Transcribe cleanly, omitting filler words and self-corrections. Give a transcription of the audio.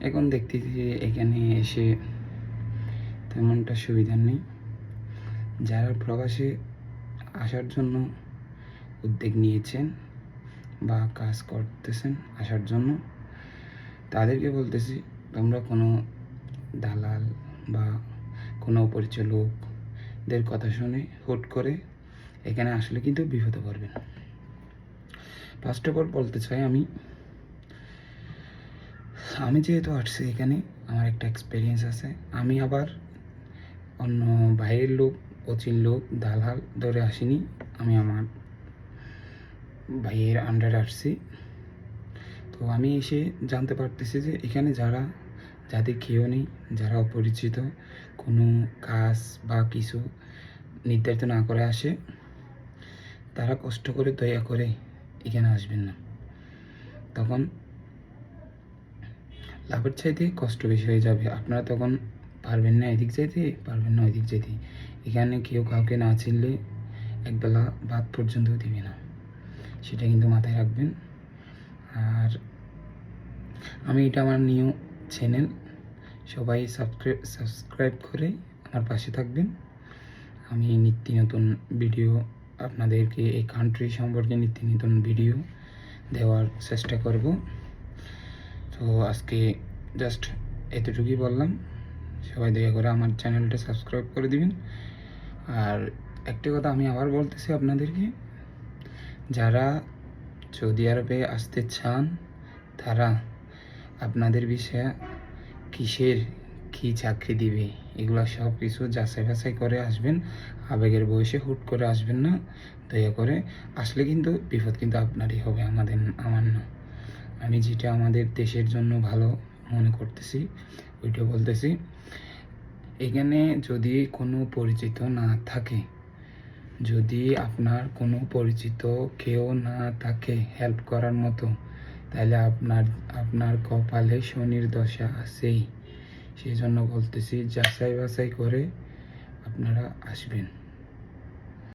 এখন দেখতেছি যে এখানে এসে তেমনটা সুবিধা নেই। যারা প্রবাসে আসার জন্য উদ্যোগ নিয়েছেন বা কাজ করতেছেন আসার জন্য, তাদেরকে বলতেছি, তোমরা কোনো দালাল বা কোনো অপরিচিত লোকদের কথা শুনে হুট করে এখানে আসলে কিন্তু বিপদে পড়বেন। ফার্স্ট অফ অল বলতে চাই, আমি যেহেতু আসছি এখানে, আমার একটা এক্সপিরিয়েন্স আছে। আমি আবার অন্য বাইরের লোক, অচিন লোক, দালাল ধরে আসিনি। আমি আমার ভাইয়ের আন্ডারে আসছি। তো আমি এসে জানতে পারতেছি যে এখানে যাদের কেউ নেই, যারা অপরিচিত, কোনো কাজ বা কিছু নির্ধারিত না করে আসে, তারা কষ্ট করে দয়া করে এখানে আসবেন না। তখন লাভের চাইতে কষ্ট বেশি হয়ে যাবে। আপনারা তখন পারবেন না এদিক যেতে, পারবেন না ওইদিক যেতে। এখানে কেউ কাউকে না চিনলে একবেলা ভাত পর্যন্ত দিবে না, সেটা কিন্তু মাথায় রাখবেন। আর এটা আমার নিউ চ্যানেল, সবাই সাবস্ক্রাইব করে আমার পাশে থাকবেন। আমি নিত্য নতুন ভিডিও আপনাদেরকে এই কান্ট্রি সম্পর্কে নিত্য নতুন ভিডিও দেওয়ার চেষ্টা করব। তো আজকে জাস্ট এতটুকুই বললাম। সবাই দয়া করে আমার চ্যানেলটা সাবস্ক্রাইব করে দিবেন। আর একটা কথা আমি আবার বলতেছি আপনাদেরকে, যারা সৌদি আরবে আসতে চান, তারা আপনাদের বিষয়ে কী চাকরি দিবে, এগুলো সব কিছু যাচাই বাছাই করে আসবেন। আবেগের বয়সে হুট করে আসবেন না, দয়া করে। আসলে কিন্তু বিপদ কিন্তু আপনারই হবে, আমার না। আমি যেটা আমাদের দেশের জন্য ভালো মনে করতেছি ওইটা বলতেছি। এখানে যদি কোনো পরিচিত না থাকে, যদি আপনার কোনো পরিচিত কেউ না থাকে হেল্প করার মতো, তাহলে আপনার কপালে শনির দশা আছেই। সেই জন্য বলতেছি, যাচাই বাছাই করে আপনারা আসবেন।